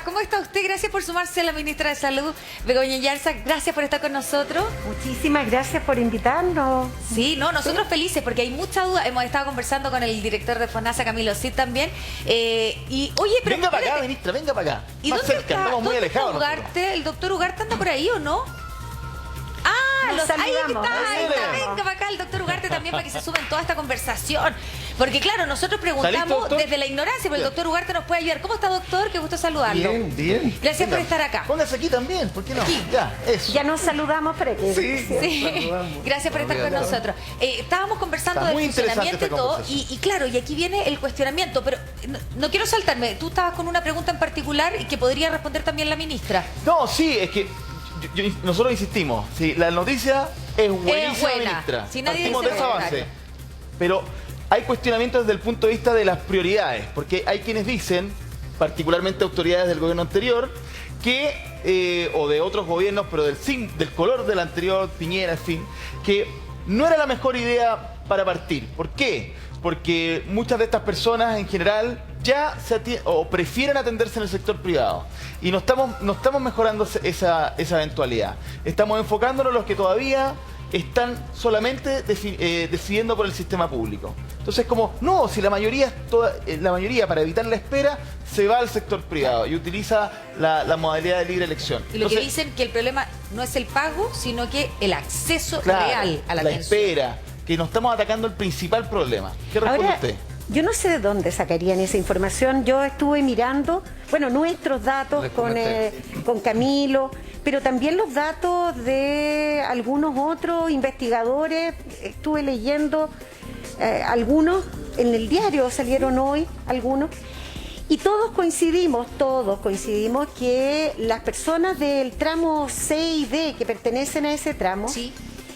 ¿Cómo está usted? Gracias por sumarse a la ministra de Salud, Begoña Yarza. Gracias por estar con nosotros. Muchísimas gracias por invitarnos. Sí, no, nosotros felices porque hay mucha duda. Hemos estado conversando con el director de FONASA, Camilo Cid, también. Y oye, pero venga para acá, ministra, venga para acá. ¿Y más dónde cerca, está? estamos muy ¿Dónde alejados. está Ugarte? ¿El doctor Ugarte anda por ahí o no? Ah, Nos ahí saludamos, está, ahí está. saludamos. Venga para acá el doctor Ugarte también para que se suba en toda esta conversación. Porque claro, nosotros ¿Saliste, preguntamos doctor? desde la ignorancia, pero el Bien. doctor Ugarte nos puede ayudar. ¿Cómo está, doctor? Qué gusto saludarlo. Bien, bien. Gracias por estar acá. Póngase aquí también, ¿por qué no? Aquí. Ya, eso. Ya nos saludamos para que... Sí. Saludamos. Gracias por estar con nosotros. Estábamos conversando Está del muy interesante funcionamiento y esta todo, conversación. y claro, y aquí viene el cuestionamiento, pero no quiero saltarme. Tú estabas con una pregunta en particular y que podría responder también la ministra. No, sí, es que nosotros insistimos, sí, la noticia es buenísima, buena. ministra. Si nadie Partimos dice de esa lo base. contrario. Pero hay cuestionamientos desde el punto de vista de las prioridades, porque hay quienes dicen, particularmente autoridades del gobierno anterior, que, o de otros gobiernos, pero del color del anterior, Piñera, en fin, que no era la mejor idea para partir. ¿Por qué? Porque muchas de estas personas en general ya o prefieren atenderse en el sector privado. Y no estamos mejorando esa eventualidad. Estamos enfocándonos en los que todavía están solamente decidiendo por el sistema público. Entonces, como, no, si la mayoría para evitar la espera se va al sector privado y utiliza la modalidad de libre elección. Y lo que Entonces, dicen que el problema no es el pago, sino que el acceso claro, real a la atención. espera, que nos estamos atacando el principal problema. ¿Qué responde Ahora, usted? yo no sé de dónde sacarían esa información. Yo estuve mirando, bueno, nuestros datos con Camilo, pero también los datos de algunos otros investigadores. Estuve leyendo algunos, en el diario salieron hoy algunos, y todos coincidimos que las personas del tramo C y D que pertenecen a ese tramo, Sí.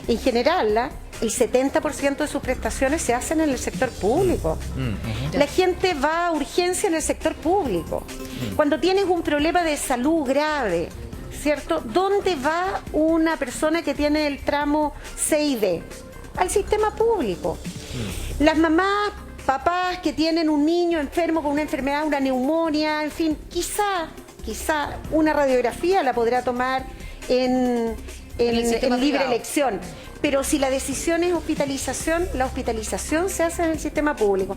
en general, el 70% de sus prestaciones se hacen en el sector público. La gente va a urgencia en el sector público. Cuando tienes un problema de salud grave, ¿cierto? ¿Dónde va una persona que tiene el tramo C y D? Al sistema público. Las mamás, papás que tienen un niño enfermo con una enfermedad, una neumonía, en fin, quizá una radiografía la podrá tomar en libre elección. Pero si la decisión es hospitalización, la hospitalización se hace en el sistema público.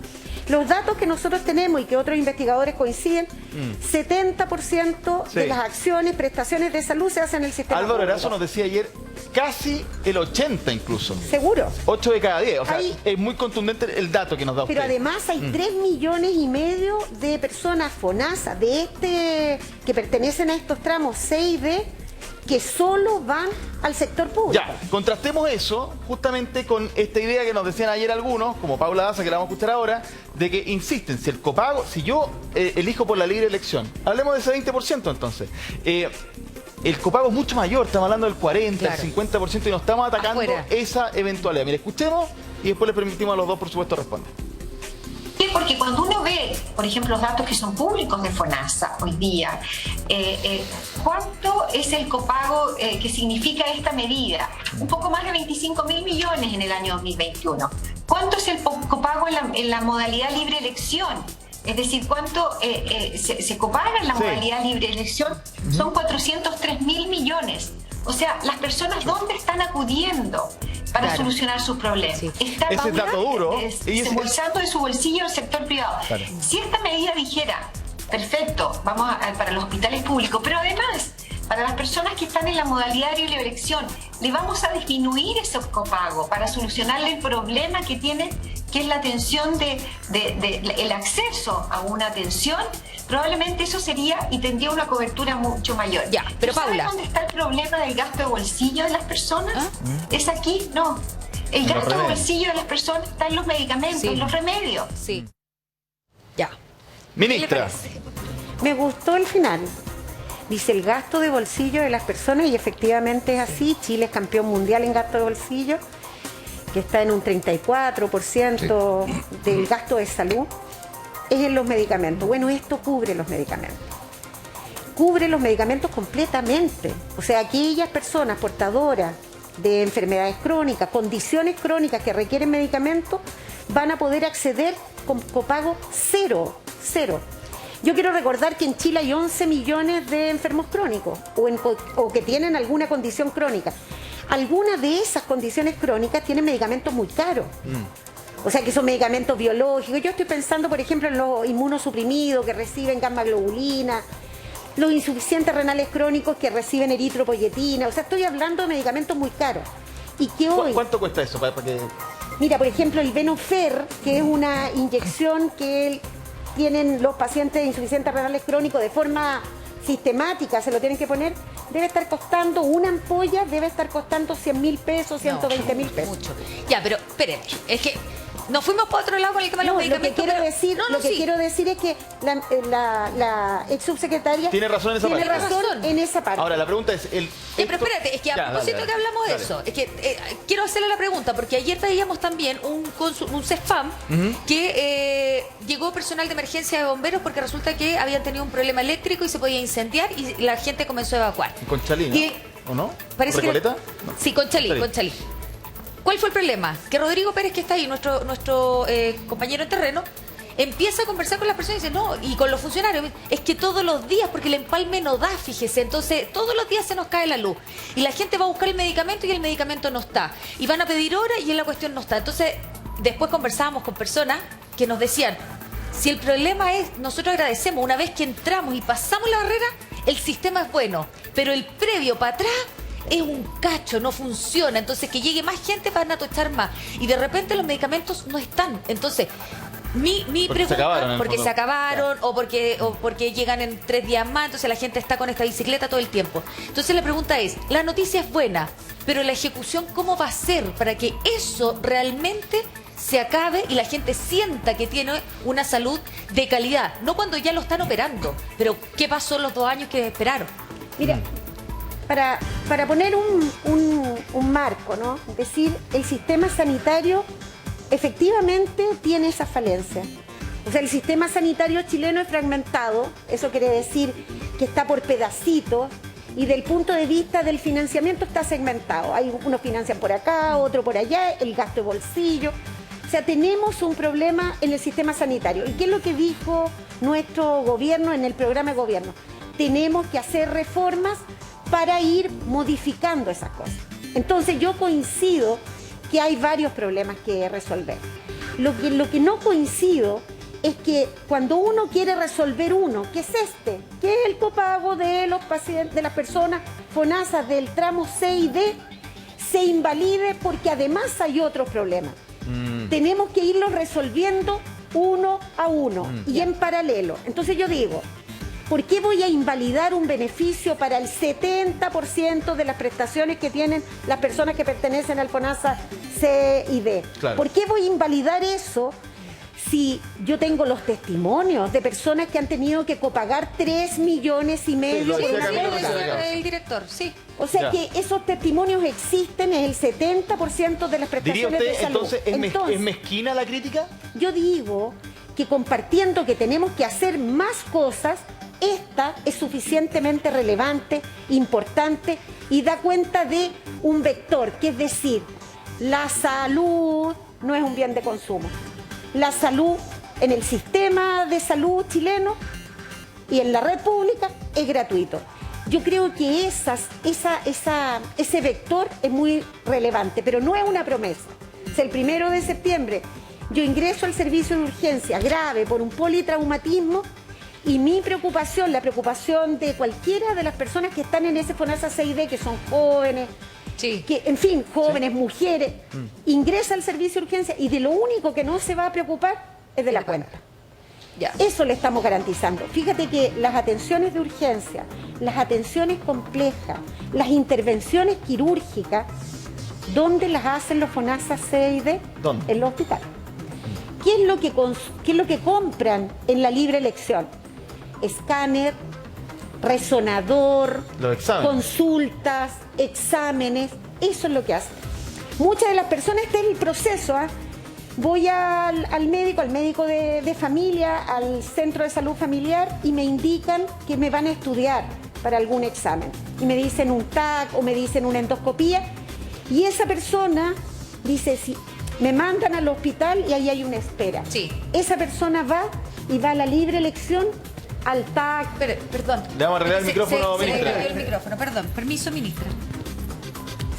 Los datos que nosotros tenemos y que otros investigadores coinciden, 70% de las acciones, prestaciones de salud se hacen en el sistema Álvaro público. Erazo nos decía ayer casi el 80 incluso. Seguro. 8 de cada 10. O sea, Hay- es muy contundente el dato que nos da usted. Pero además hay 3,5 millones de personas FONASA, que pertenecen a estos tramos C y D, que solo van al sector público. Ya, contrastemos eso justamente con esta idea que nos decían ayer algunos, como Paula Daza, que la vamos a escuchar ahora, de que insisten, si el copago, si yo elijo por la libre elección, hablemos de ese 20% entonces, el copago es mucho mayor, estamos hablando del 40, Claro. el 50% y nos estamos atacando Afuera. esa eventualidad. Mire, escuchemos y después le permitimos a los dos, por supuesto, responder. Porque cuando uno ve, por ejemplo, los datos que son públicos de FONASA hoy día, ¿cuánto es el copago que significa esta medida? Un poco más de 25.000 millones en el año 2021. ¿Cuánto es el copago en la modalidad libre elección? Es decir, ¿cuánto se copaga en la Sí. modalidad libre elección? Son 403.000 millones. O sea, las personas, ¿dónde están acudiendo para Claro. solucionar sus problemas? Sí. Están Ese es dato duro. Y ese- desembolsando de su bolsillo el sector privado. Claro. Si esta medida dijera, perfecto, para los hospitales públicos, pero además, para las personas que están en la modalidad de libre elección, le vamos a disminuir ese copago para solucionarle el problema que tiene, que es la atención el acceso a una atención. Probablemente eso sería y tendría una cobertura mucho mayor. Ya, pero ¿Sabe Paula. dónde está el problema del gasto de bolsillo de las personas? ¿Es aquí? No. El gasto de remedios. bolsillo de las personas está en los medicamentos, Sí. en los remedios. Sí. Ya. Ministra, Me gustó el final. Dice el gasto de bolsillo de las personas, y efectivamente es así. Chile es campeón mundial en gasto de bolsillo, que está en un 34% del gasto de salud, es en los medicamentos. Bueno, esto cubre los medicamentos. Cubre los medicamentos completamente. O sea, aquellas personas portadoras de enfermedades crónicas, condiciones crónicas que requieren medicamentos, van a poder acceder con copago cero. Yo quiero recordar que en Chile hay 11 millones de enfermos crónicos o que tienen alguna condición crónica. Algunas de esas condiciones crónicas tienen medicamentos muy caros. O sea, que son medicamentos biológicos. Yo estoy pensando, por ejemplo, en los inmunosuprimidos que reciben gamma globulina, los insuficientes renales crónicos que reciben eritropoyetina. O sea, estoy hablando de medicamentos muy caros. Y que hoy... ¿Cuánto cuesta eso? Para que... Mira, por ejemplo, el Venofer, que es una inyección que tienen los pacientes de insuficientes renales crónicos de forma sistemática, se lo tienen que poner, debe estar costando, una ampolla debe estar costando 100.000 pesos, 120.000 pesos. Mucho. Ya, pero espérenme, es que nos fuimos para otro lado con el tema de los medicamentos. Lo que quiero decir es que la ex subsecretaria tiene razón en esa tiene parte. razón en esa parte. Ahora, la pregunta es... Pero espérate, es que a propósito que hablamos de eso, es que quiero hacerle la pregunta, porque ayer veíamos también un CESFAM que llegó personal de emergencia de bomberos porque resulta que habían tenido un problema eléctrico y se podía incendiar y la gente comenzó a evacuar. Con Chalí, ¿no? ¿O no? Parece ¿Recoleta? No. Sí, con Chalí. ¿Cuál fue el problema? Que Rodrigo Pérez, que está ahí, nuestro compañero en terreno, empieza a conversar con las personas y dice, no, y con los funcionarios, es que todos los días, porque el empalme no da, fíjese, entonces todos los días se nos cae la luz. Y la gente va a buscar el medicamento y el medicamento no está. Y van a pedir hora y la cuestión no está. Entonces, después conversábamos con personas que nos decían, si el problema es, nosotros agradecemos, una vez que entramos y pasamos la barrera, el sistema es bueno, pero el previo para atrás es un cacho, no funciona. Entonces, que llegue más gente van a tochar más. Y de repente los medicamentos no están. Entonces, mi pregunta, porque se acabaron, o porque llegan en 3 días más, entonces la gente está con esta bicicleta todo el tiempo. Entonces la pregunta es, la noticia es buena, pero la ejecución, ¿cómo va a ser para que eso realmente se acabe y la gente sienta que tiene una salud de calidad? No cuando ya lo están operando, pero ¿qué pasó los 2 años que esperaron? Mira, para poner un marco, ¿no? Es decir, el sistema sanitario efectivamente tiene esa falencia. O sea, el sistema sanitario chileno es fragmentado, eso quiere decir que está por pedacitos y del punto de vista del financiamiento está segmentado. Hay unos financian por acá, otro por allá, el gasto de bolsillo. O sea, tenemos un problema en el sistema sanitario. ¿Y qué es lo que dijo nuestro gobierno en el programa de gobierno? Tenemos que hacer reformas para ir modificando esas cosas. Entonces yo coincido que hay varios problemas que resolver. Lo que no coincido es que cuando uno quiere resolver uno, que es que es el copago de los pacientes, de las personas FONASA del tramo C y D, se invalide porque además hay otros problemas. Tenemos que irlos resolviendo uno a uno y en paralelo. Entonces yo digo, ¿por qué voy a invalidar un beneficio para el 70% de las prestaciones que tienen las personas que pertenecen al FONASA C y D? Claro. ¿Por qué voy a invalidar eso si yo tengo los testimonios de personas que han tenido que copagar 3,5 millones por una deuda? El director, sí. O sea que esos testimonios existen, es el 70% de las prestaciones de salud. Entonces, ¿es mezquina la crítica? Yo digo que compartiendo que tenemos que hacer más cosas, esta es suficientemente relevante, importante y da cuenta de un vector, que es decir, la salud no es un bien de consumo. La salud en el sistema de salud chileno y en la red pública es gratuito. Yo creo que ese vector es muy relevante, pero no es una promesa. O sea, el 1 de septiembre yo ingreso al servicio de urgencia grave por un politraumatismo y mi preocupación, la preocupación de cualquiera de las personas que están en ese FONASA 6D, que son jóvenes, jóvenes, mujeres, ingresa al servicio de urgencia y de lo único que no se va a preocupar es de la cuenta. Ya. Eso le estamos garantizando. Fíjate que las atenciones de urgencia, las atenciones complejas, las intervenciones quirúrgicas, ¿dónde las hacen los FONASA C y D? ¿Dónde? En los hospitales. ¿Qué es lo que compran en la libre elección? Escáner, resonador, consultas, exámenes, eso es lo que hacen. Muchas de las personas están en el proceso, voy al médico de familia, al centro de salud familiar y me indican que me van a estudiar para algún examen. Y me dicen un TAC o me dicen una endoscopía y esa persona dice, sí, me mandan al hospital y ahí hay una espera. Sí. Esa persona va y va a la libre elección al TAC. Perdón. Le vamos a arreglar el micrófono, Se le ministra. cayó el micrófono, perdón. Permiso, ministra.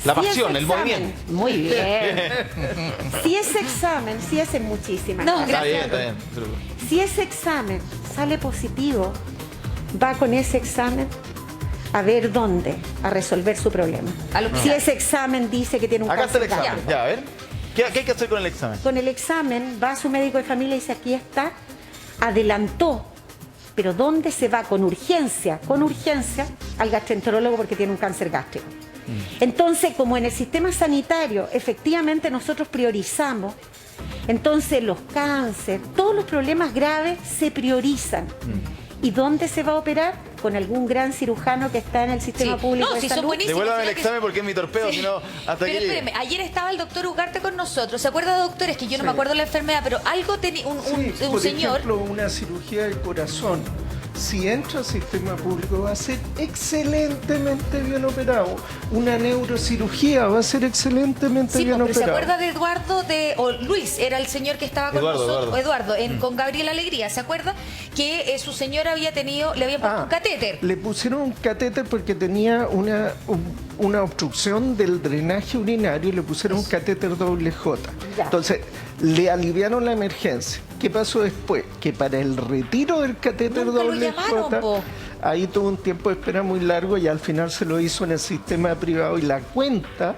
La Si pasión, ese el examen- movimiento. Muy bien. Si ese examen, si hacen muchísimas No, gracias. Está bien. Pero- Si ese examen sale positivo, va con ese examen a ver dónde, a resolver su problema. Al hospital. Si ese examen dice que tiene un Acá está el cáncer examen. gástrico. Ya, a ver. ¿Qué hay que hacer con el examen? Con el examen va a su médico de familia y dice, aquí está, adelantó. Pero ¿dónde se va? Con urgencia al gastroenterólogo porque tiene un cáncer gástrico. Entonces, como en el sistema sanitario efectivamente nosotros priorizamos, entonces los cánceres, todos los problemas graves se priorizan. ¿Y dónde se va a operar? Con algún gran cirujano que está en el sistema Sí. público No, de si son salud. buenísimos. Devuélvame el Sino que- examen porque es mi torpeo, Sí. si no, hasta Pero que llegue. espéreme, ayer estaba el doctor Ugarte con nosotros. ¿Se acuerda, doctor? Es que yo no me acuerdo la enfermedad, pero algo tenía un Por señor. ejemplo, una cirugía del corazón, si entra al sistema público va a ser excelentemente bien operado. Una neurocirugía va a ser excelentemente Sí, bien pero ¿se operado. acuerda de Eduardo o Luis? Era el señor que estaba con Eduardo, nosotros. Eduardo. Con Gabriela Alegría. ¿Se acuerda? Que su señora le había puesto un catéter. Le pusieron un catéter porque tenía una obstrucción del drenaje urinario y le pusieron un catéter doble J. Ya. Entonces, le aliviaron la emergencia. ¿Qué pasó después? Que para el retiro del catéter Nunca lo doble llamaron, J, po. ahí tuvo un tiempo de espera muy largo y al final se lo hizo en el sistema privado y la cuenta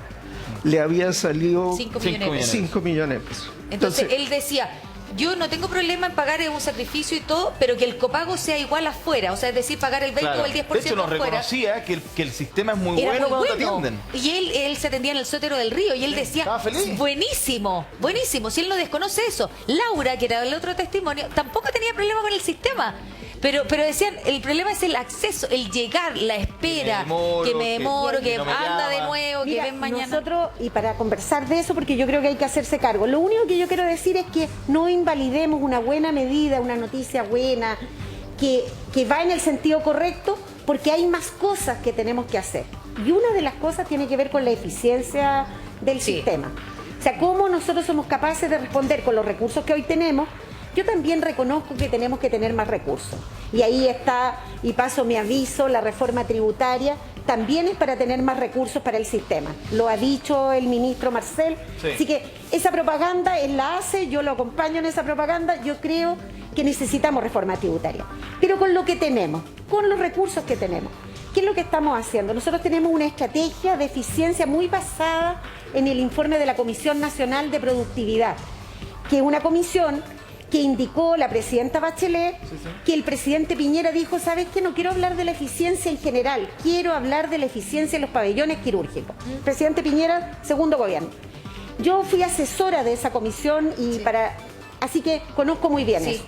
le había salido 5 Cinco millones de pesos. 5 millones de pesos. Entonces él decía, yo no tengo problema en pagar un sacrificio y todo, pero que el copago sea igual afuera, o sea, es decir, pagar el 20 Claro. o el 10% De hecho, nos afuera. reconocía que el sistema es muy Era bueno muy cuando te bueno. atienden. Y él se atendía en el Sótero del Río y él decía, estaba feliz. buenísimo, buenísimo, si él no desconoce eso. Laura, que era el otro testimonio, tampoco tenía problema con el sistema. Pero decían, el problema es el acceso, el llegar, la espera, que me demoro, que no me anda de llama. nuevo, que Mira, ven mañana. nosotros, y para conversar de eso, porque yo creo que hay que hacerse cargo, lo único que yo quiero decir es que no invalidemos una buena medida, una noticia buena, que va en el sentido correcto, porque hay más cosas que tenemos que hacer. Y una de las cosas tiene que ver con la eficiencia del Sí. sistema. O sea, cómo nosotros somos capaces de responder con los recursos que hoy tenemos. Yo también reconozco que tenemos que tener más recursos. Y ahí está, y paso mi aviso, la reforma tributaria también es para tener más recursos para el sistema. Lo ha dicho el ministro Marcel. Sí. Así que esa propaganda él la hace, yo lo acompaño en esa propaganda. Yo creo que necesitamos reforma tributaria. Pero con lo que tenemos, con los recursos que tenemos. ¿Qué es lo que estamos haciendo? Nosotros tenemos una estrategia de eficiencia muy basada en el informe de la Comisión Nacional de Productividad, que es una comisión que indicó la presidenta Bachelet, que el presidente Piñera dijo, ¿sabes qué? No quiero hablar de la eficiencia en general, quiero hablar de la eficiencia en los pabellones quirúrgicos. Presidente Piñera, segundo gobierno. Yo fui asesora de esa comisión y así que conozco muy bien Sí. eso.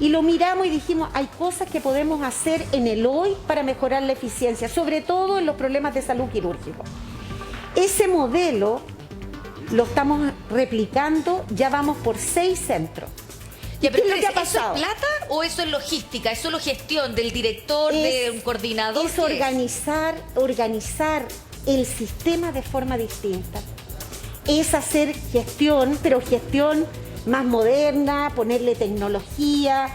Y lo miramos y dijimos, hay cosas que podemos hacer en el hoy para mejorar la eficiencia, sobre todo en los problemas de salud quirúrgico. Ese modelo lo estamos replicando, ya vamos por 6 centros. Ya, ¿Qué pero es lo que ha ¿eso pasado? es plata o eso es logística? ¿Es solo gestión del director, de un coordinador? Es ¿Qué organizar el sistema de forma distinta. Es hacer gestión, pero gestión más moderna, ponerle tecnología,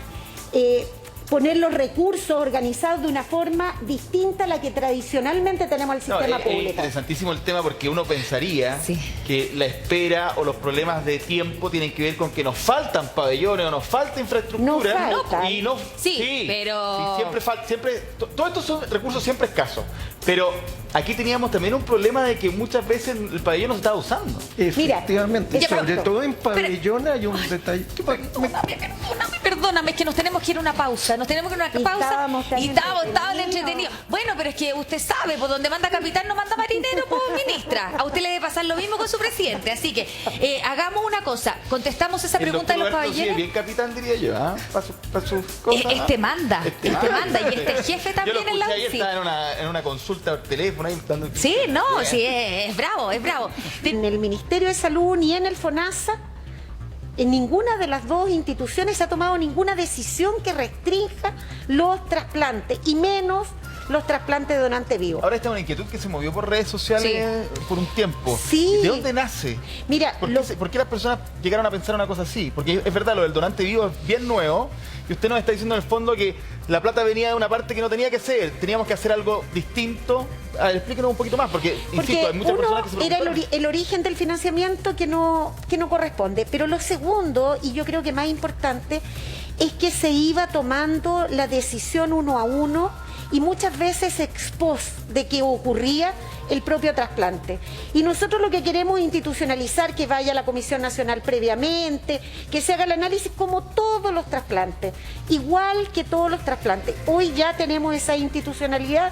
poner los recursos organizados de una forma distinta a la que tradicionalmente tenemos al No, sistema es público. interesantísimo el tema porque uno pensaría Sí. que la espera o los problemas de tiempo tienen que ver con que nos faltan pabellones o nos falta infraestructura. No faltan. Y no, Sí, pero- todos estos son recursos siempre escasos. Pero aquí teníamos también un problema de que muchas veces el pabellón no se estaba usando. Efectivamente, Mira, sobre pero- todo en pabellones hay un detalle. ¿Qué pa- Perdóname, es que nos tenemos que ir a una pausa. Nos tenemos que ir a una Y pausa. estábamos tan Y estábamos entretenidos. entretenidos. Bueno, pero es que usted sabe, por donde manda capitán no manda marinero, pues ministra. A usted le debe pasar lo mismo con su presidente. Así que hagamos una cosa. Contestamos esa El pregunta de los doctor Huerta sí es caballeros. bien capitán, diría yo, ¿ah? Para sus cosas. Este manda. Este manda. Y este jefe Yo también lo en la escuché ayer, UCI. estaba en una consulta por teléfono ahí dando... Sí, no, sí, es bravo, es bravo. En el Ministerio de Salud ni en el FONASA, en ninguna de las dos instituciones se ha tomado ninguna decisión que restrinja los trasplantes y menos los trasplantes de donante vivo. Ahora está una inquietud que se movió por redes sociales por un tiempo. Sí. ¿De dónde nace? Mira, ¿Por qué las personas llegaron a pensar una cosa así? Porque es verdad, lo del donante vivo es bien nuevo y usted nos está diciendo en el fondo que la plata venía de una parte que no tenía que ser. Teníamos que hacer algo distinto. A ver, explíquenos un poquito más, porque insisto, hay muchas personas que se era preguntan. el origen del financiamiento que no corresponde. Pero lo segundo, y yo creo que más importante, es que se iba tomando la decisión uno a uno y muchas veces ex post de que ocurría el propio trasplante. Y nosotros lo que queremos es institucionalizar, que vaya a la Comisión Nacional previamente, que se haga el análisis como todos los trasplantes, igual que todos los trasplantes. Hoy ya tenemos esa institucionalidad,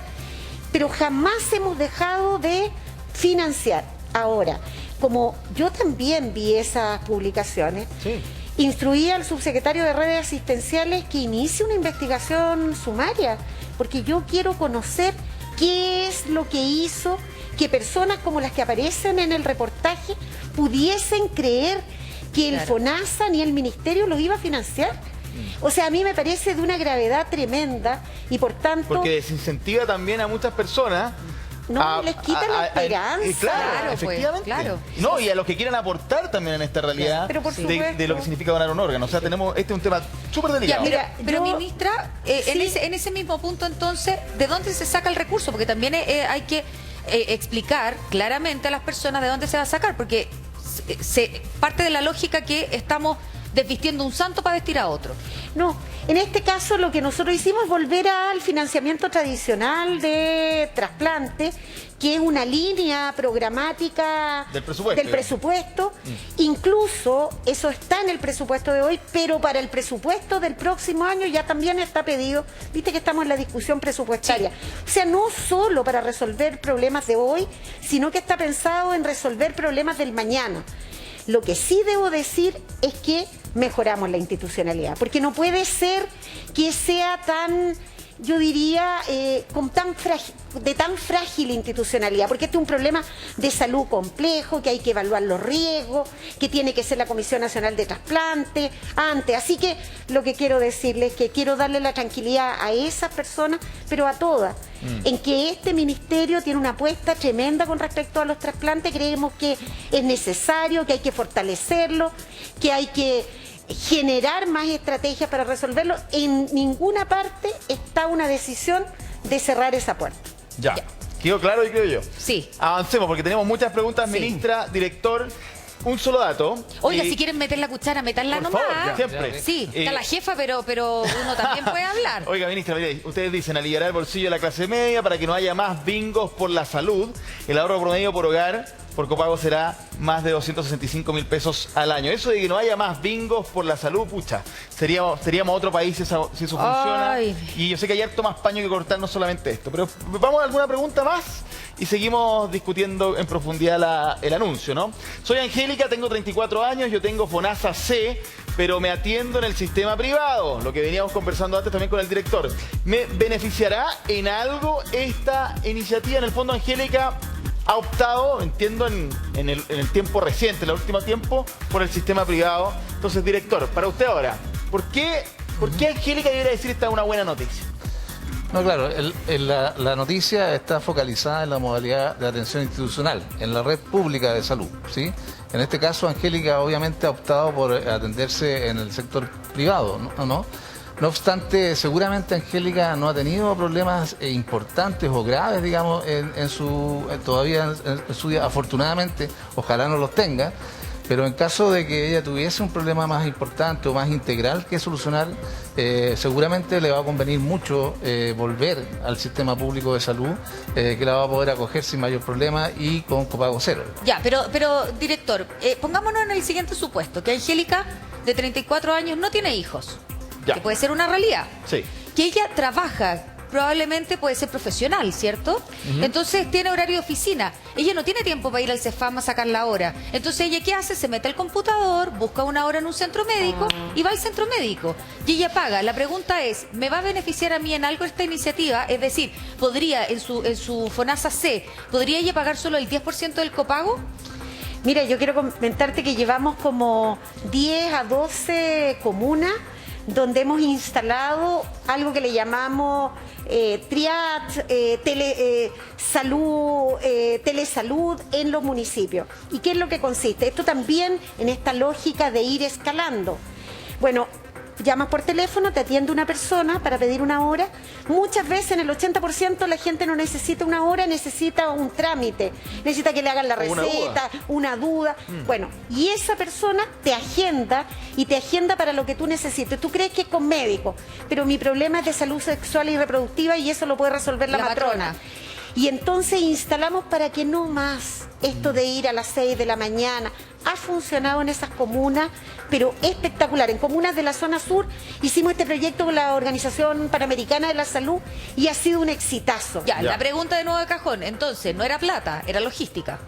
pero jamás hemos dejado de financiar. Ahora, como yo también vi esas publicaciones, Sí. instruí al subsecretario de redes asistenciales que inicie una investigación sumaria, porque yo quiero conocer qué es lo que hizo que personas como las que aparecen en el reportaje pudiesen creer que el FONASA ni el Ministerio los iba a financiar. O sea, a mí me parece de una gravedad tremenda y por tanto... Porque desincentiva también a muchas personas. No, les quita la esperanza. Claro, Claro, efectivamente. pues, claro. No, y a los que quieran aportar también en esta realidad Pero por de supuesto. lo que significa donar un órgano. O sea, tenemos, este es un tema súper Ya, delicado. mira, pero yo- ministra, Sí. en ese mismo punto entonces, ¿de dónde se saca el recurso? Porque también hay que explicar claramente a las personas de dónde se va a sacar, porque parte de la lógica que estamos desvistiendo un santo para vestir a otro. No, en este caso lo que nosotros hicimos es volver al financiamiento tradicional de trasplante, que es una línea programática Del presupuesto. Incluso eso está en el presupuesto de hoy, pero para el presupuesto del próximo año ya también está pedido. Viste que estamos en la discusión presupuestaria. O sea, no solo para resolver problemas de hoy, sino que está pensado en resolver problemas del mañana. Lo que sí debo decir es que mejoramos la institucionalidad, porque no puede ser que sea tan, yo diría, de tan frágil institucionalidad, porque este es un problema de salud complejo, que hay que evaluar los riesgos, que tiene que ser la Comisión Nacional de Trasplante antes. Así que lo que quiero decirles es que quiero darle la tranquilidad a esas personas, pero a todas, en que este ministerio tiene una apuesta tremenda con respecto a los trasplantes. Creemos que es necesario, que hay que fortalecerlo, que hay que generar más estrategias para resolverlo. En ninguna parte está una decisión de cerrar esa puerta. Ya. ¿Quedó claro, creo yo? Sí. Avancemos, porque tenemos muchas preguntas, Sí. ministra, director. Un solo dato. Oiga, si quieren meter la cuchara, metanla por nomás. favor, siempre. Sí, está la jefa, pero uno también puede hablar. Oiga, ministra, mire, ustedes dicen aliviar el bolsillo de la clase media para que no haya más bingos por la salud. El ahorro promedio por hogar por copago será más de 265.000 pesos al año. Eso de que no haya más bingos por la salud, pucha, seríamos otro país si eso funciona. Ay. Y yo sé que hay harto más paño que cortar, no solamente esto. Pero vamos a alguna pregunta más y seguimos discutiendo en profundidad el anuncio, ¿no? Soy Angélica, tengo 34 años, yo tengo FONASA C, pero me atiendo en el sistema privado, lo que veníamos conversando antes también con el director. ¿Me beneficiará en algo esta iniciativa? En el fondo, Angélica ha optado, entiendo, en el tiempo reciente, en el último tiempo, por el sistema privado. Entonces, director, para usted ahora, ¿por qué Angélica debería decir esta es una buena noticia? No, claro, la noticia está focalizada en la modalidad de atención institucional, en la red pública de salud, ¿sí? En este caso, Angélica obviamente ha optado por atenderse en el sector privado, ¿no? No obstante, seguramente Angélica no ha tenido problemas importantes o graves, digamos, todavía en su vida. Afortunadamente, ojalá no los tenga. Pero en caso de que ella tuviese un problema más importante o más integral que solucionar, seguramente le va a convenir mucho volver al sistema público de salud, que la va a poder acoger sin mayor problema y con copago cero. Ya, pero director, pongámonos en el siguiente supuesto, que Angélica, de 34 años, no tiene hijos. Ya. Que puede ser una realidad. Sí. Que ella trabaja, probablemente puede ser profesional, ¿cierto? Entonces tiene horario de oficina. Ella no tiene tiempo para ir al Cefam a sacar la hora. Entonces ella, ¿qué hace? Se mete al computador, busca una hora en un centro médico y va al centro médico. Y ella paga. La pregunta es, ¿me va a beneficiar a mí en algo esta iniciativa? Es decir, ¿podría en su FONASA C, podría ella pagar solo el 10% del copago? Mira, yo quiero comentarte que llevamos como 10 a 12 comunas donde hemos instalado algo que le llamamos triage, telesalud en los municipios. ¿Y qué es lo que consiste? Esto también en esta lógica de ir escalando. Bueno, llamas por teléfono, te atiende una persona para pedir una hora. Muchas veces, en el 80%, la gente no necesita una hora, necesita un trámite. Necesita que le hagan la receta, una duda. Bueno, y esa persona te agenda y te agenda para lo que tú necesites. Tú crees que es con médico, pero mi problema es de salud sexual y reproductiva y eso lo puede resolver la matrona. Y entonces instalamos para que no más esto de ir a las 6 de la mañana. Ha funcionado en esas comunas, pero espectacular. En comunas de la zona sur hicimos este proyecto con la Organización Panamericana de la Salud y ha sido un exitazo. Ya, la pregunta de nuevo de cajón. Entonces, no era plata, era logística.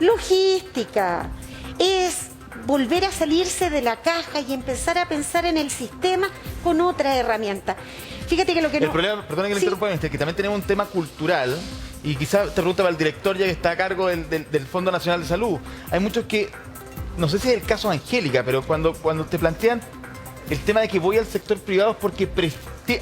Logística es volver a salirse de la caja y empezar a pensar en el sistema con otra herramienta. Fíjate que lo que El problema, perdona que le interrumpa, es que también tenemos un tema cultural, y quizás te preguntaba al director ya que está a cargo del Fondo Nacional de Salud. Hay muchos que, no sé si es el caso de Angélica, pero cuando te plantean el tema de que voy al sector privado es porque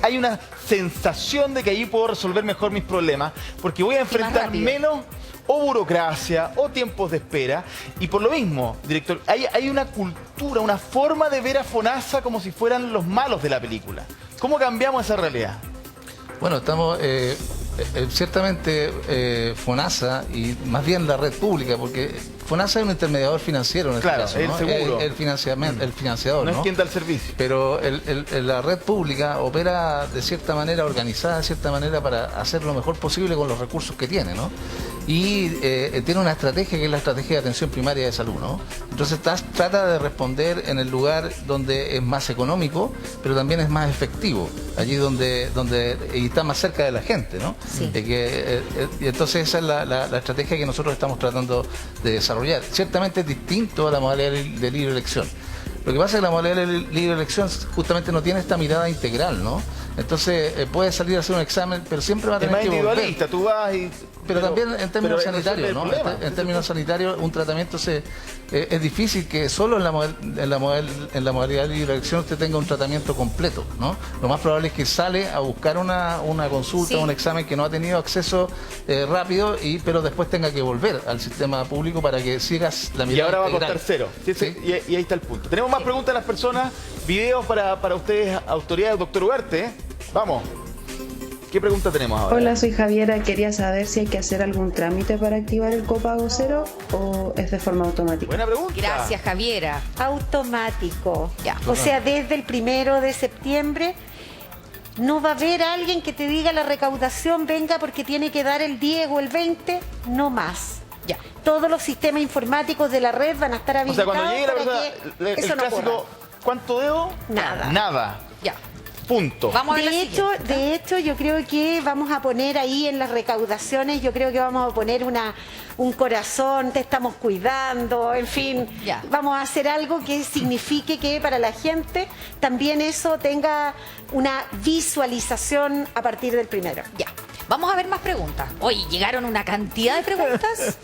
hay una sensación de que allí puedo resolver mejor mis problemas, porque voy a enfrentar menos o burocracia o tiempos de espera, y por lo mismo, director, hay una cultura, una forma de ver a FONASA como si fueran los malos de la película. ¿Cómo cambiamos esa realidad? Bueno, estamos ciertamente FONASA y más bien la red pública, porque FONASA es un intermediador financiero en este caso, ¿no? El seguro. El financiador, no es quien da el servicio. Pero la red pública opera de cierta manera, organizada de cierta manera para hacer lo mejor posible con los recursos que tiene, ¿no? Y tiene una estrategia que es la estrategia de atención primaria de salud, ¿no? Entonces trata de responder en el lugar donde es más económico, pero también es más efectivo, allí donde y está más cerca de la gente, ¿no? Sí. Y entonces esa es la estrategia que nosotros estamos tratando de desarrollar. Ciertamente es distinto a la modalidad de libre elección. Lo que pasa es que la modalidad de libre elección justamente no tiene esta mirada integral, ¿no? Entonces puede salir a hacer un examen, pero siempre va a tener que volver. Es más individualista, tú vas y... Pero también en términos sanitarios, ¿no? En términos sanitarios, un tratamiento es difícil que solo en la modalidad de libre elección usted tenga un tratamiento completo, ¿no? Lo más probable es que sale a buscar una consulta, un examen que no ha tenido acceso rápido, pero después tenga que volver al sistema público para que sigas la mirada. Y ahora va a integral. costar cero. ¿Sí? Y ahí está el punto. Tenemos más preguntas de las personas, videos para ustedes, autoridades, doctor Ugarte. Vamos. ¿Qué pregunta tenemos ahora? Hola, soy Javiera. Quería saber si hay que hacer algún trámite para activar el copago cero o es de forma automática. Buena pregunta. Gracias, Javiera. Automático. Ya. O sea, desde el 1 de septiembre no va a haber alguien que te diga la recaudación venga porque tiene que dar el 10 o el 20, no más. Ya. Todos los sistemas informáticos de la red van a estar O sea, habilitados. cuando llegue la para persona, que el eso no clásico, ocurra. ¿cuánto debo? Nada. Nada. Ya. Punto. Vamos a ver la siguiente. De hecho, yo creo que vamos a poner ahí en las recaudaciones, yo creo que vamos a poner un corazón, te estamos cuidando, en fin, Ya. vamos a hacer algo que signifique que para la gente también eso tenga una visualización a partir del 1. Ya. Vamos a ver más preguntas. Oye, llegaron una cantidad de preguntas.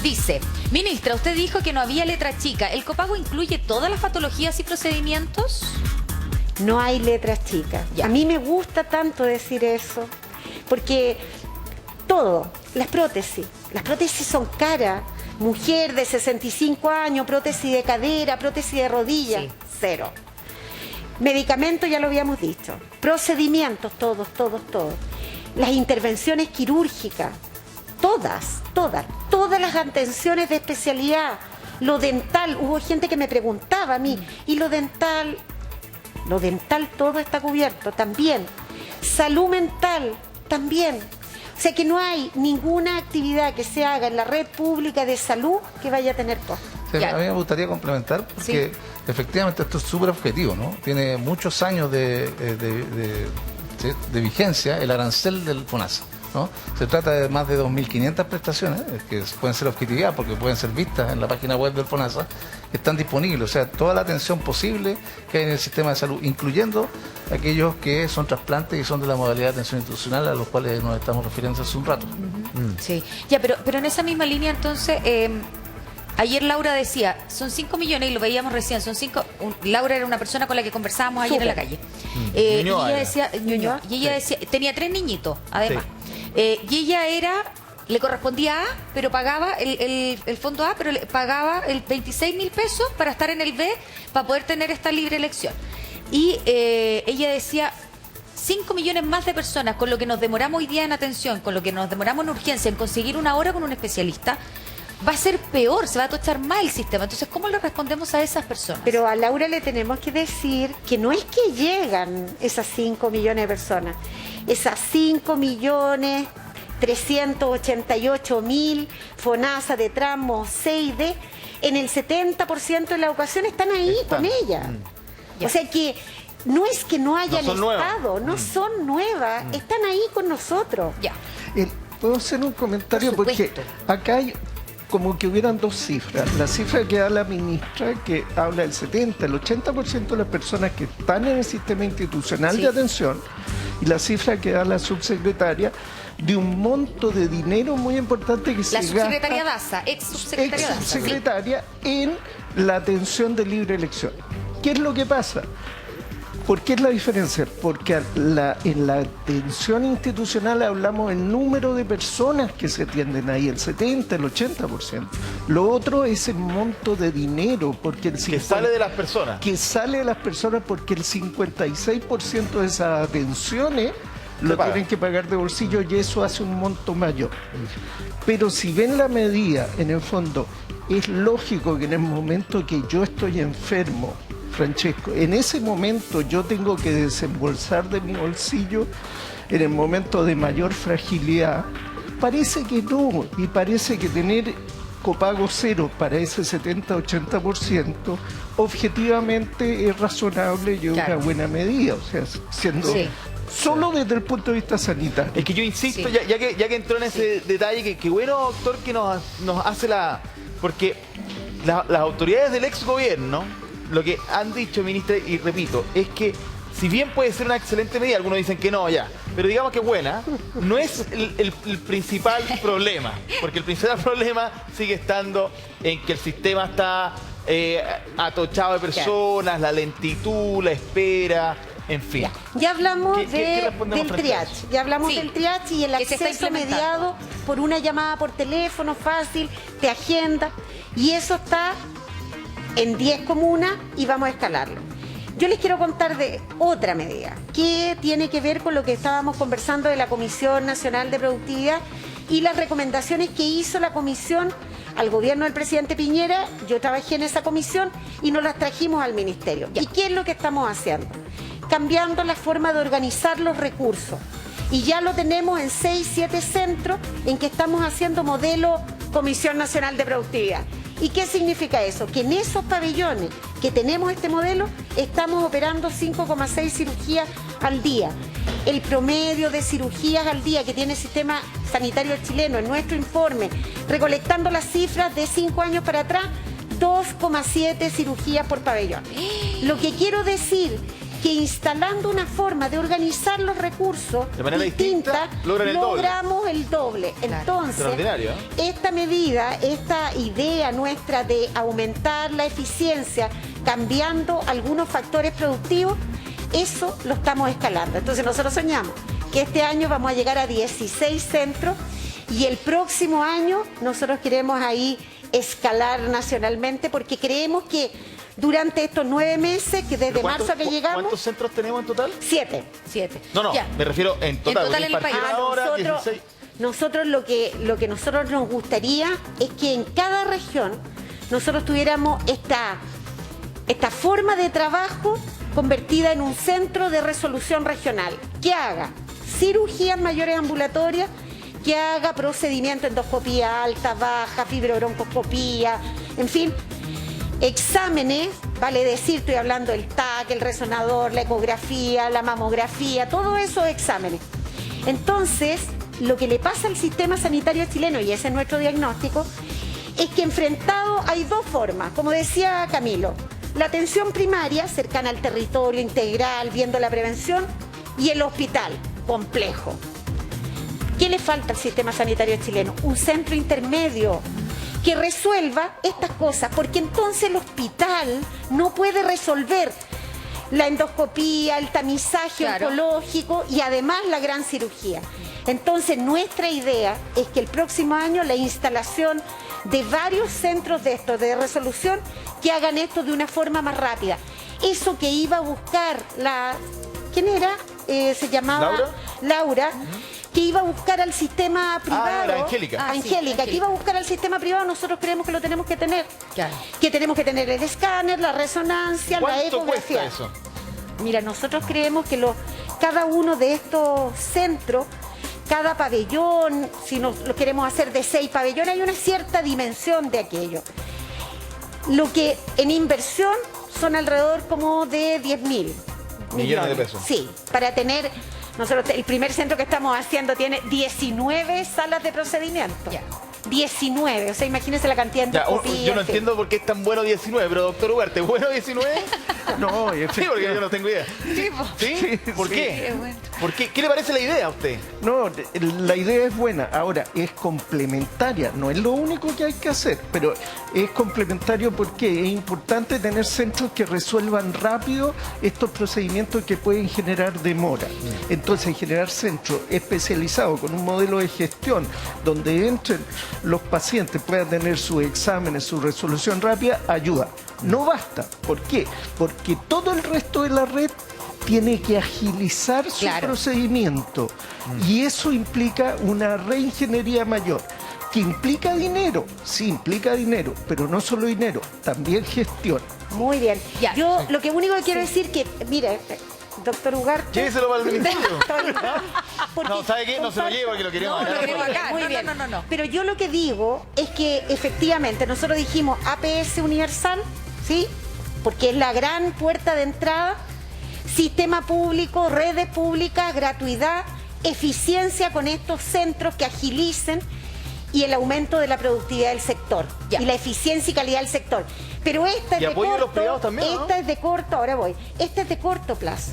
Dice, ministra, usted dijo que no había letra chica. ¿El copago incluye todas las patologías y procedimientos? No hay letras chicas. Ya. A mí me gusta tanto decir eso, porque todo, las prótesis son caras. Mujer de 65 años, prótesis de cadera, prótesis de rodilla, Sí. cero. Medicamentos ya lo habíamos dicho. Procedimientos, todos. Las intervenciones quirúrgicas, todas las atenciones de especialidad. Lo dental, hubo gente que me preguntaba a mí, ¿y lo dental? Lo dental todo está cubierto también. Salud mental también. O sea que no hay ninguna actividad que se haga en la red pública de salud que vaya a tener costo. Sí, Ya. a mí me gustaría complementar porque efectivamente esto es súper objetivo, ¿no? Tiene muchos años de vigencia el arancel del FONASA, ¿no? Se trata de más de 2.500 prestaciones que pueden ser objetividad porque pueden ser vistas en la página web del FONASA, que están disponibles, o sea, toda la atención posible que hay en el sistema de salud, incluyendo aquellos que son trasplantes y son de la modalidad de atención institucional a los cuales nos estamos refiriendo hace un rato. Sí. Ya, pero en esa misma línea, entonces, Ayer Laura decía, son 5 millones, y lo veíamos recién, son 5. Laura era una persona con la que conversábamos ayer en la calle. Y Ñuñoa ella era. decía, Ñuñoa, y ella decía, tenía 3 niñitos, además. Y ella le correspondía A, pero pagaba el fondo A, pero le pagaba el 26.000 pesos para estar en el B, para poder tener esta libre elección. Y ella decía, 5 millones más de personas, con lo que nos demoramos hoy día en atención, con lo que nos demoramos en urgencia, en conseguir una hora con un especialista, va a ser peor, se va a tochar más el sistema. Entonces, ¿cómo le respondemos a esas personas? Pero a Laura le tenemos que decir que no es que llegan esas 5 millones de personas, esas 5.388.000 FONASA de tramo 6D, en el 70% de la educación están ahí con ella. O sea que no es que no hayan estado, no son nuevas, están ahí con nosotros. Ya. ¿Puedo hacer un comentario? Por Porque supuesto. acá hay como que hubieran dos cifras. La cifra que da la ministra, que habla del 70, el 80% de las personas que están en el sistema institucional de atención, y la cifra que da la subsecretaria, de un monto de dinero muy importante que se gasta. La subsecretaria Daza, ex subsecretaria Daza. Subsecretaria en la atención de libre elección. ¿Qué es lo que pasa? ¿Por qué es la diferencia? Porque en la atención institucional hablamos del número de personas que se atienden ahí, el 70, el 80%. Lo otro es el monto de dinero, porque Que sale de las personas. que sale de las personas, porque el 56% de esas atenciones lo paga. tienen que pagar de bolsillo, y eso hace un monto mayor. Pero si ven la medida, en el fondo, es lógico que en el momento que yo estoy enfermo, Francesco, en ese momento yo tengo que desembolsar de mi bolsillo, en el momento de mayor fragilidad. Parece que no, y parece que tener copago cero para ese 70-80% objetivamente es razonable y es una buena medida, o sea, siendo solo desde el punto de vista sanitario. Es que yo insisto, ya que entró en ese detalle, que bueno, doctor, que nos hace porque las autoridades del ex gobierno, lo que han dicho, ministra, y repito, es que si bien puede ser una excelente medida, algunos dicen que no, pero digamos que es buena, no es el principal problema, porque el principal problema sigue estando en que el sistema está atochado de personas, la lentitud, la espera, en fin. Ya hablamos ¿Qué respondemos del frente a triage, ya hablamos del triage y el que se está acceso implementando. mediado por una llamada por teléfono fácil, te agenda, y eso está en 10 comunas y vamos a escalarlo. Yo les quiero contar de otra medida que tiene que ver con lo que estábamos conversando de la Comisión Nacional de Productividad y las recomendaciones que hizo la Comisión al gobierno del presidente Piñera. Yo trabajé en esa comisión y nos las trajimos al ministerio. ¿Y qué es lo que estamos haciendo? Cambiando la forma de organizar los recursos. Y ya lo tenemos en 6-7 centros en que estamos haciendo modelo Comisión Nacional de Productividad. ¿Y qué significa eso? Que en esos pabellones que tenemos este modelo, estamos operando 5,6 cirugías al día. El promedio de cirugías al día que tiene el sistema sanitario chileno en nuestro informe, recolectando las cifras de 5 años para atrás, 2,7 cirugías por pabellón. Lo que quiero decir, que instalando una forma de organizar los recursos de manera distinta, logramos el doble. Entonces, extraordinario, ¿eh? Esta medida, esta idea nuestra de aumentar la eficiencia cambiando algunos factores productivos, eso lo estamos escalando. Entonces nosotros soñamos que este año vamos a llegar a 16 centros y el próximo año nosotros queremos ahí escalar nacionalmente, porque creemos que durante estos 9 meses, que desde marzo que llegamos... ¿Cuántos centros tenemos en total? 7. No, Ya. me refiero en total. En total en el país. Ahora, 16. Nosotros lo que nosotros nos gustaría es que en cada región nosotros tuviéramos esta forma de trabajo convertida en un centro de resolución regional, que haga cirugías mayores ambulatorias, que haga procedimiento endoscopía alta, baja, fibrobroncoscopía, en fin, exámenes, vale decir, estoy hablando del TAC, el resonador, la ecografía, la mamografía, todos esos exámenes. Entonces, lo que le pasa al sistema sanitario chileno, y ese es nuestro diagnóstico, es que enfrentado hay dos formas, como decía Camilo: la atención primaria, cercana al territorio, integral, viendo la prevención, y el hospital, complejo. ¿Qué le falta al sistema sanitario chileno? Un centro intermedio que resuelva estas cosas, porque entonces el hospital no puede resolver la endoscopía, el tamizaje oncológico y además la gran cirugía. Entonces nuestra idea es que el próximo año la instalación de varios centros de estos de resolución que hagan esto de una forma más rápida. Eso que iba a buscar la... ¿Quién era? Se llamaba... Laura. Que iba a buscar al sistema privado. Era Angélica. Angélica, que iba a buscar al sistema privado, nosotros creemos que lo tenemos que tener. Claro. Que tenemos que tener el escáner, la resonancia, la ecografía. ¿Cuánto cuesta eso? Mira, nosotros creemos que cada uno de estos centros, cada pabellón, si lo queremos hacer de 6 pabellones, hay una cierta dimensión de aquello. Lo que en inversión son alrededor como de 10.000 millones de pesos. Sí, para tener... Nosotros, el primer centro que estamos haciendo tiene 19 salas de procedimiento. 19, o sea, imagínense la cantidad de endoscopías. Yo no entiendo por qué es tan bueno 19, pero doctor Ugarte, ¿bueno 19? No, sí, porque yo no tengo idea. ¿Sí? ¿Por qué? ¿Por qué? ¿Qué le parece la idea a usted? No, la idea es buena. Ahora, es complementaria. No es lo único que hay que hacer, pero es complementario porque es importante tener centros que resuelvan rápido estos procedimientos que pueden generar demora. Entonces, generar centros especializados con un modelo de gestión donde entren los pacientes, puedan tener sus exámenes, su resolución rápida, ayuda. No basta. ¿Por qué? Porque todo el resto de la red tiene que agilizar su procedimiento y eso implica una reingeniería mayor, que implica dinero, sí implica dinero, pero no solo dinero, también gestión. Muy bien. Yo lo único que quiero decir que, mire, doctor Ugarte... Lléveselo para el ministerio. No, ¿sabe qué? No se lo llevo porque lo queremos acá. Muy bien. No. Pero yo lo que digo es que efectivamente nosotros dijimos APS universal, ¿sí? Porque es la gran puerta de entrada, sistema público, redes públicas, gratuidad, eficiencia con estos centros que agilicen y el aumento de la productividad del sector y la eficiencia y calidad del sector. Pero esta es de corto, los privados también, ¿no? Esta es de corto, ahora voy. Esta es de corto plazo.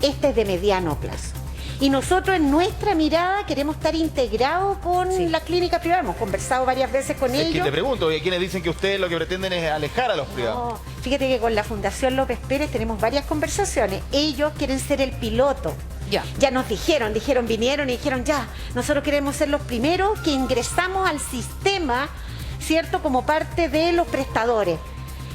Esta es de mediano plazo. Y nosotros en nuestra mirada queremos estar integrados con las clínicas privadas. Hemos conversado varias veces con ellos. Que te pregunto, ¿y quienes dicen que ustedes lo que pretenden es alejar a los privados? No, fíjate que con la Fundación López Pérez tenemos varias conversaciones. Ellos quieren ser el piloto. Ya nos vinieron y dijeron nosotros queremos ser los primeros que ingresamos al sistema, ¿cierto? Como parte de los prestadores.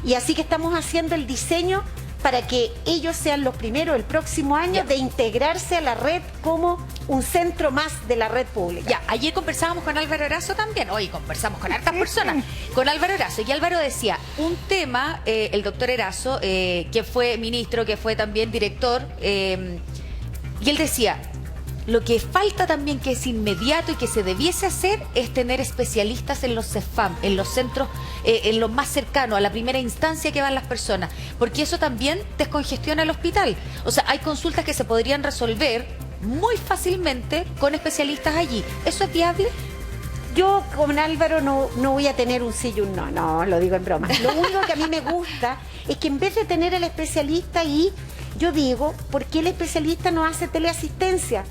Y así que estamos haciendo el diseño para que ellos sean los primeros el próximo año de integrarse a la red como un centro más de la red pública. Ayer conversábamos con Álvaro Erazo también, hoy conversamos con hartas personas, con Álvaro Erazo, y Álvaro decía, un tema, el doctor Erazo, que fue ministro, que fue también director, y él decía, lo que falta también, que es inmediato y que se debiese hacer, es tener especialistas en los CEFAM, en los centros, en los más cercanos, a la primera instancia que van las personas, porque eso también descongestiona el hospital. O sea, hay consultas que se podrían resolver muy fácilmente con especialistas allí. ¿Eso es viable? Yo con Álvaro no voy a tener un sí y un no, lo digo en broma. Lo único que a mí me gusta es que en vez de tener el especialista ahí, yo digo, ¿por qué el especialista no hace teleasistencia?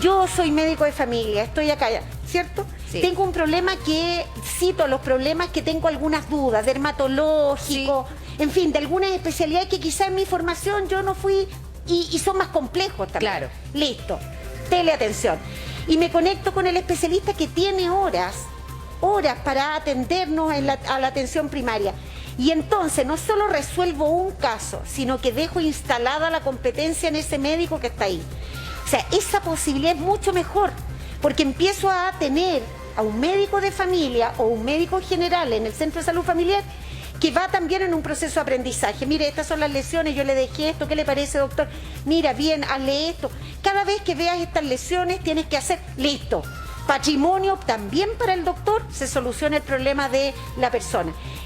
Yo soy médico de familia, estoy acá, ¿cierto? Sí. Tengo un problema que, cito los problemas que tengo algunas dudas, dermatológico, en fin, de algunas especialidades que quizás en mi formación yo no fui y son más complejos también. Claro. Listo, teleatención. Y me conecto con el especialista que tiene horas para atendernos a la atención primaria. Y entonces no solo resuelvo un caso, sino que dejo instalada la competencia en ese médico que está ahí. O sea, esa posibilidad es mucho mejor, porque empiezo a tener a un médico de familia o un médico general en el centro de salud familiar que va también en un proceso de aprendizaje. Mire, estas son las lesiones, yo le dejé esto, ¿qué le parece, doctor? Mira, bien, hazle esto. Cada vez que veas estas lesiones tienes que hacer, listo. Patrimonio también para el doctor, se soluciona el problema de la persona.